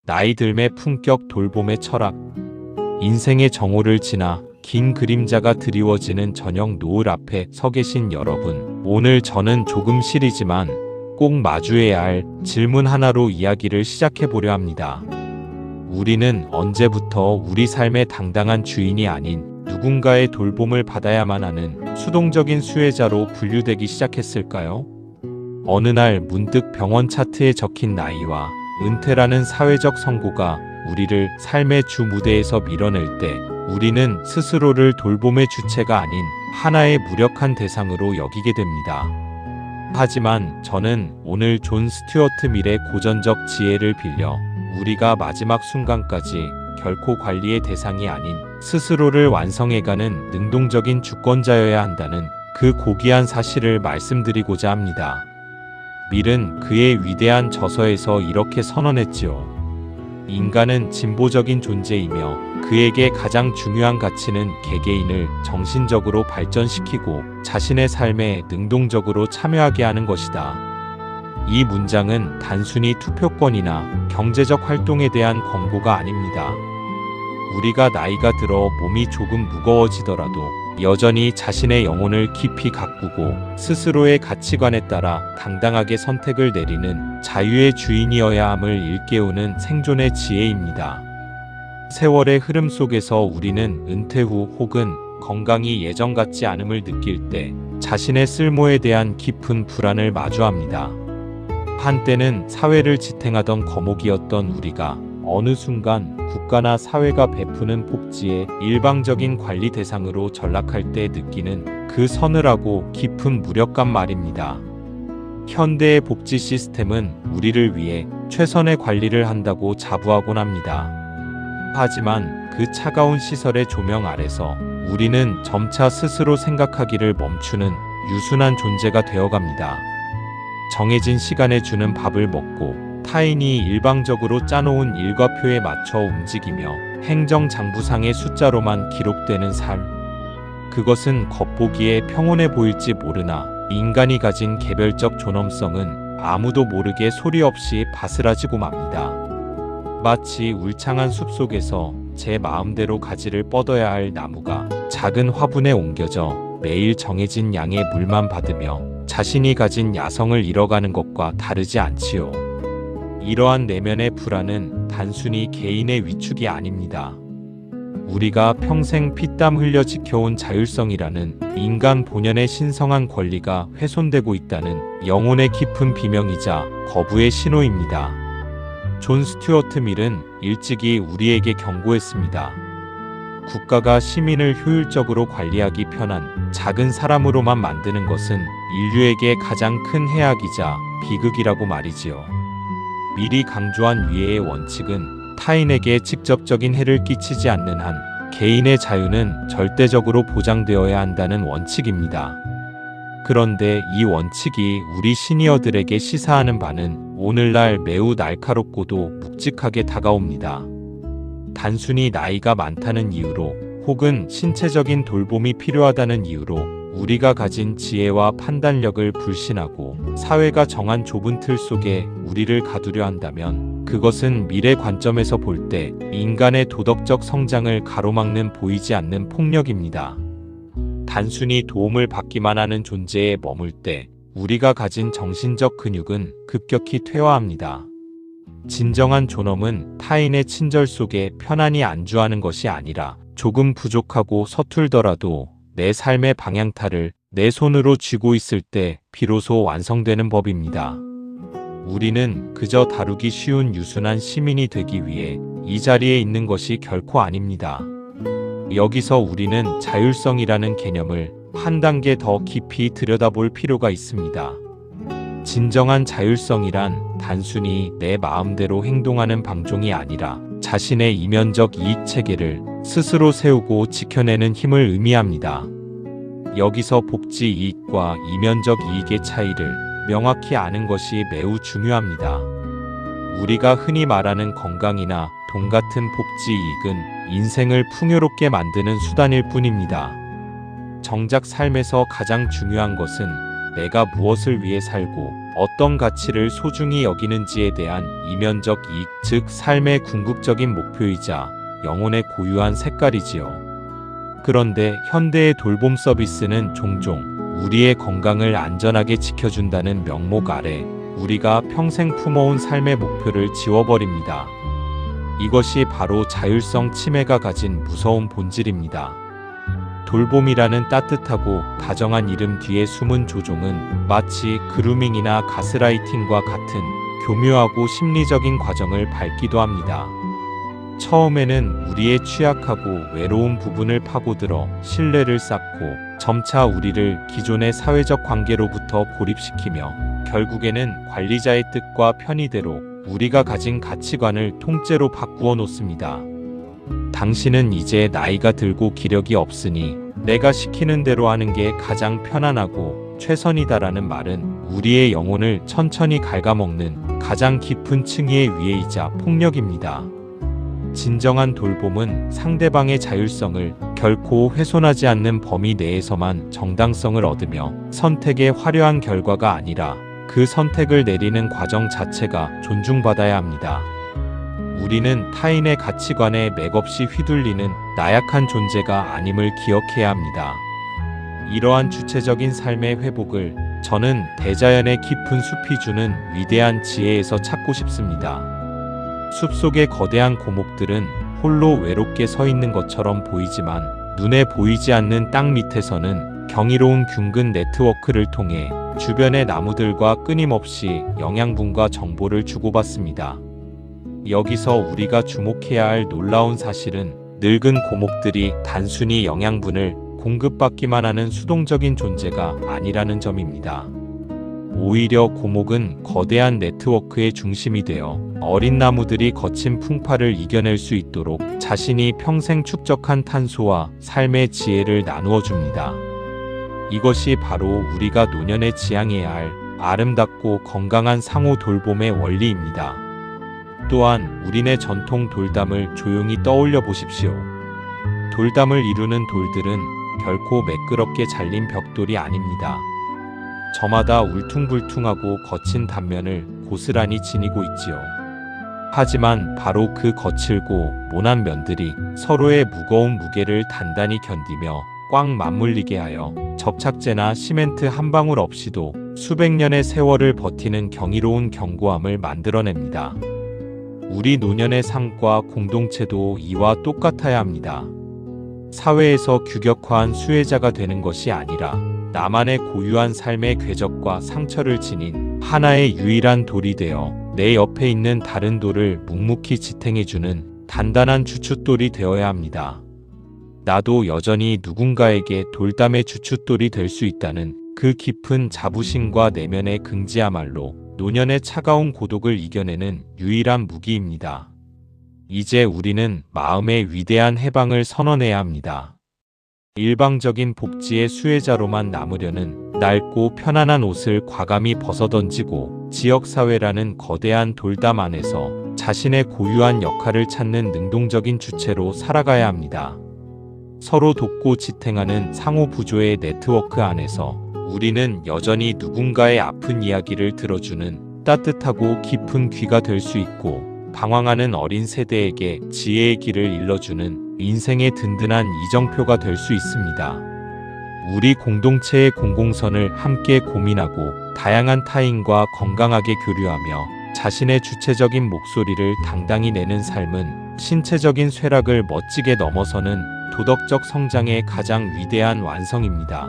나이 들매 품격 돌봄의 철학. 인생의 정오를 지나 긴 그림자가 드리워지는 저녁 노을 앞에 서 계신 여러분, 오늘 저는 조금 시리지만 꼭 마주해야 할 질문 하나로 이야기를 시작해 보려 합니다. 우리는 언제부터 우리 삶의 당당한 주인이 아닌 누군가의 돌봄을 받아야만 하는 수동적인 수혜자로 분류되기 시작했을까요? 어느 날 문득 병원 차트에 적힌 나이와 은퇴라는 사회적 선고가 우리를 삶의 주 무대에서 밀어낼 때 우리는 스스로를 돌봄의 주체가 아닌 하나의 무력한 대상으로 여기게 됩니다. 하지만 저는 오늘 존 스튜어트 밀의 고전적 지혜를 빌려 우리가 마지막 순간까지 결코 관리의 대상이 아닌 스스로를 완성해가는 능동적인 주권자여야 한다는 그 고귀한 사실을 말씀드리고자 합니다. 밀은 그의 위대한 저서에서 이렇게 선언했지요. 인간은 진보적인 존재이며 그에게 가장 중요한 가치는 개개인을 정신적으로 발전시키고 자신의 삶에 능동적으로 참여하게 하는 것이다. 이 문장은 단순히 투표권이나 경제적 활동에 대한 권고가 아닙니다. 우리가 나이가 들어 몸이 조금 무거워지더라도 여전히 자신의 영혼을 깊이 가꾸고 스스로의 가치관에 따라 당당하게 선택을 내리는 자유의 주인이어야 함을 일깨우는 생존의 지혜입니다. 세월의 흐름 속에서 우리는 은퇴 후 혹은 건강이 예전 같지 않음을 느낄 때 자신의 쓸모에 대한 깊은 불안을 마주합니다. 한때는 사회를 지탱하던 거목이었던 우리가 어느 순간 국가나 사회가 베푸는 복지의 일방적인 관리 대상으로 전락할 때 느끼는 그 서늘하고 깊은 무력감 말입니다. 현대의 복지 시스템은 우리를 위해 최선의 관리를 한다고 자부하곤 합니다. 하지만 그 차가운 시설의 조명 아래서 우리는 점차 스스로 생각하기를 멈추는 유순한 존재가 되어갑니다. 정해진 시간에 주는 밥을 먹고 타인이 일방적으로 짜놓은 일과표에 맞춰 움직이며 행정장부상의 숫자로만 기록되는 삶. 그것은 겉보기에 평온해 보일지 모르나 인간이 가진 개별적 존엄성은 아무도 모르게 소리 없이 바스라지고 맙니다. 마치 울창한 숲속에서 제 마음대로 가지를 뻗어야 할 나무가 작은 화분에 옮겨져 매일 정해진 양의 물만 받으며 자신이 가진 야성을 잃어가는 것과 다르지 않지요. 이러한 내면의 불안은 단순히 개인의 위축이 아닙니다. 우리가 평생 피땀 흘려 지켜온 자율성이라는 인간 본연의 신성한 권리가 훼손되고 있다는 영혼의 깊은 비명이자 거부의 신호입니다. 존 스튜어트 밀은 일찍이 우리에게 경고했습니다. 국가가 시민을 효율적으로 관리하기 편한 작은 사람으로만 만드는 것은 인류에게 가장 큰 해악이자 비극이라고 말이지요. 밀이 강조한 위의 원칙은 타인에게 직접적인 해를 끼치지 않는 한 개인의 자유는 절대적으로 보장되어야 한다는 원칙입니다. 그런데 이 원칙이 우리 시니어들에게 시사하는 바는 오늘날 매우 날카롭고도 묵직하게 다가옵니다. 단순히 나이가 많다는 이유로 혹은 신체적인 돌봄이 필요하다는 이유로 우리가 가진 지혜와 판단력을 불신하고 사회가 정한 좁은 틀 속에 우리를 가두려 한다면 그것은 미래 관점에서 볼 때 인간의 도덕적 성장을 가로막는 보이지 않는 폭력입니다. 단순히 도움을 받기만 하는 존재에 머물 때 우리가 가진 정신적 근육은 급격히 퇴화합니다. 진정한 존엄은 타인의 친절 속에 편안히 안주하는 것이 아니라 조금 부족하고 서툴더라도 내 삶의 방향타를 내 손으로 쥐고 있을 때 비로소 완성되는 법입니다. 우리는 그저 다루기 쉬운 유순한 시민이 되기 위해 이 자리에 있는 것이 결코 아닙니다. 여기서 우리는 자율성이라는 개념을 한 단계 더 깊이 들여다볼 필요가 있습니다. 진정한 자율성이란 단순히 내 마음대로 행동하는 방종이 아니라 자신의 이면적 이익 체계를 스스로 세우고 지켜내는 힘을 의미합니다. 여기서 복지 이익과 이면적 이익의 차이를 명확히 아는 것이 매우 중요합니다. 우리가 흔히 말하는 건강이나 돈 같은 복지 이익은 인생을 풍요롭게 만드는 수단일 뿐입니다. 정작 삶에서 가장 중요한 것은 내가 무엇을 위해 살고 어떤 가치를 소중히 여기는지에 대한 이면적 이익, 즉 삶의 궁극적인 목표이자 영혼의 고유한 색깔이지요. 그런데 현대의 돌봄 서비스는 종종 우리의 건강을 안전하게 지켜준다는 명목 아래 우리가 평생 품어온 삶의 목표를 지워버립니다. 이것이 바로 자율성 침해가 가진 무서운 본질입니다. 돌봄이라는 따뜻하고 다정한 이름 뒤에 숨은 조종은 마치 그루밍이나 가스라이팅과 같은 교묘하고 심리적인 과정을 밟기도 합니다. 처음에는 우리의 취약하고 외로운 부분을 파고들어 신뢰를 쌓고 점차 우리를 기존의 사회적 관계로부터 고립시키며 결국에는 관리자의 뜻과 편의대로 우리가 가진 가치관을 통째로 바꾸어 놓습니다. 당신은 이제 나이가 들고 기력이 없으니 내가 시키는 대로 하는 게 가장 편안하고 최선이다라는 말은 우리의 영혼을 천천히 갉아먹는 가장 깊은 층위의 위해이자 폭력입니다. 진정한 돌봄은 상대방의 자율성을 결코 훼손하지 않는 범위 내에서만 정당성을 얻으며 선택의 화려한 결과가 아니라 그 선택을 내리는 과정 자체가 존중받아야 합니다. 우리는 타인의 가치관에 맥없이 휘둘리는 나약한 존재가 아님을 기억해야 합니다. 이러한 주체적인 삶의 회복을 저는 대자연의 깊은 숲이 주는 위대한 지혜에서 찾고 싶습니다. 숲속의 거대한 고목들은 홀로 외롭게 서 있는 것처럼 보이지만 눈에 보이지 않는 땅 밑에서는 경이로운 균근 네트워크를 통해 주변의 나무들과 끊임없이 영양분과 정보를 주고받습니다. 여기서 우리가 주목해야 할 놀라운 사실은 늙은 고목들이 단순히 영양분을 공급받기만 하는 수동적인 존재가 아니라는 점입니다. 오히려 고목은 거대한 네트워크의 중심이 되어 어린 나무들이 거친 풍파를 이겨낼 수 있도록 자신이 평생 축적한 탄소와 삶의 지혜를 나누어 줍니다. 이것이 바로 우리가 노년에 지향해야 할 아름답고 건강한 상호 돌봄의 원리입니다. 또한 우리네 전통 돌담을 조용히 떠올려 보십시오. 돌담을 이루는 돌들은 결코 매끄럽게 잘린 벽돌이 아닙니다. 저마다 울퉁불퉁하고 거친 단면을 고스란히 지니고 있지요. 하지만 바로 그 거칠고 모난 면들이 서로의 무거운 무게를 단단히 견디며 꽉 맞물리게 하여 접착제나 시멘트 한 방울 없이도 수백 년의 세월을 버티는 경이로운 견고함을 만들어냅니다. 우리 노년의 삶과 공동체도 이와 똑같아야 합니다. 사회에서 규격화한 수혜자가 되는 것이 아니라 나만의 고유한 삶의 궤적과 상처를 지닌 하나의 유일한 돌이 되어 내 옆에 있는 다른 돌을 묵묵히 지탱해주는 단단한 주춧돌이 되어야 합니다. 나도 여전히 누군가에게 돌담의 주춧돌이 될 수 있다는 그 깊은 자부심과 내면의 긍지야말로 노년의 차가운 고독을 이겨내는 유일한 무기입니다. 이제 우리는 마음의 위대한 해방을 선언해야 합니다. 일방적인 복지의 수혜자로만 남으려는 낡고 편안한 옷을 과감히 벗어던지고 지역사회라는 거대한 돌담 안에서 자신의 고유한 역할을 찾는 능동적인 주체로 살아가야 합니다. 서로 돕고 지탱하는 상호부조의 네트워크 안에서 우리는 여전히 누군가의 아픈 이야기를 들어주는 따뜻하고 깊은 귀가 될 수 있고 방황하는 어린 세대에게 지혜의 길을 일러주는 인생의 든든한 이정표가 될 수 있습니다. 우리 공동체의 공공선을 함께 고민하고 다양한 타인과 건강하게 교류하며 자신의 주체적인 목소리를 당당히 내는 삶은 신체적인 쇠락을 멋지게 넘어서는 도덕적 성장의 가장 위대한 완성입니다.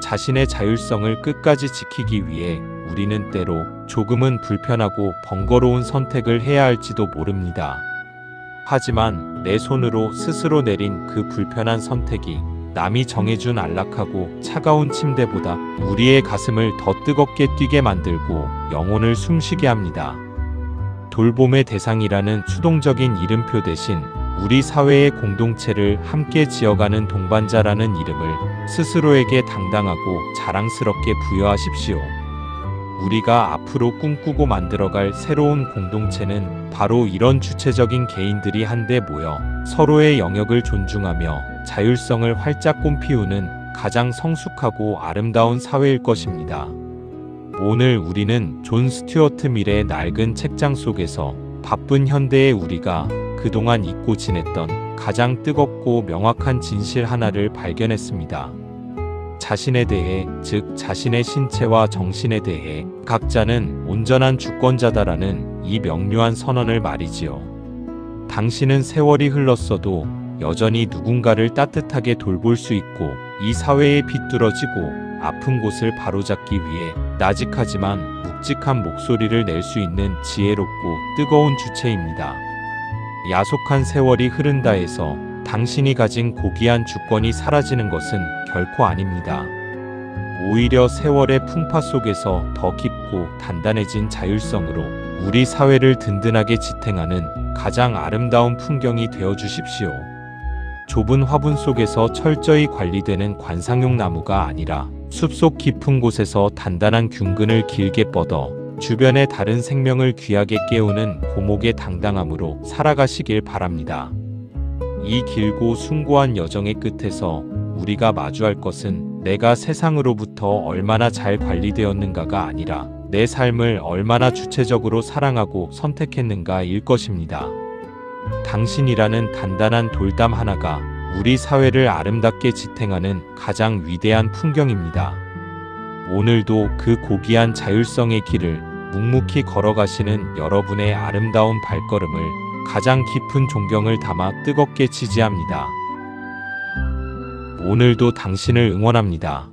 자신의 자율성을 끝까지 지키기 위해 우리는 때로 조금은 불편하고 번거로운 선택을 해야 할지도 모릅니다. 하지만 내 손으로 스스로 내린 그 불편한 선택이 남이 정해준 안락하고 차가운 침대보다 우리의 가슴을 더 뜨겁게 뛰게 만들고 영혼을 숨쉬게 합니다. 돌봄의 대상이라는 수동적인 이름표 대신 우리 사회의 공동체를 함께 지어가는 동반자라는 이름을 스스로에게 당당하고 자랑스럽게 부여하십시오. 우리가 앞으로 꿈꾸고 만들어갈 새로운 공동체는 바로 이런 주체적인 개인들이 한데 모여 서로의 영역을 존중하며 자율성을 활짝 꽃피우는 가장 성숙하고 아름다운 사회일 것입니다. 오늘 우리는 존 스튜어트 밀의 낡은 책장 속에서 바쁜 현대의 우리가 그동안 잊고 지냈던 가장 뜨겁고 명확한 진실 하나를 발견했습니다. 자신에 대해, 즉 자신의 신체와 정신에 대해 각자는 온전한 주권자다라는 이 명료한 선언을 말이지요. 당신은 세월이 흘렀어도 여전히 누군가를 따뜻하게 돌볼 수 있고 이 사회에 비뚤어지고 아픈 곳을 바로잡기 위해 나직하지만 묵직한 목소리를 낼 수 있는 지혜롭고 뜨거운 주체입니다. 야속한 세월이 흐른다 해서 당신이 가진 고귀한 주권이 사라지는 것은 결코 아닙니다. 오히려 세월의 풍파 속에서 더 깊고 단단해진 자율성으로 우리 사회를 든든하게 지탱하는 가장 아름다운 풍경이 되어 주십시오. 좁은 화분 속에서 철저히 관리되는 관상용 나무가 아니라 숲속 깊은 곳에서 단단한 균근을 길게 뻗어 주변의 다른 생명을 귀하게 깨우는 고목의 당당함으로 살아가시길 바랍니다. 이 길고 숭고한 여정의 끝에서 우리가 마주할 것은 내가 세상으로부터 얼마나 잘 관리되었는가가 아니라 내 삶을 얼마나 주체적으로 사랑하고 선택했는가일 것입니다. 당신이라는 단단한 돌담 하나가 우리 사회를 아름답게 지탱하는 가장 위대한 풍경입니다. 오늘도 그 고귀한 자율성의 길을 묵묵히 걸어가시는 여러분의 아름다운 발걸음을 가장 깊은 존경을 담아 뜨겁게 지지합니다. 오늘도 당신을 응원합니다.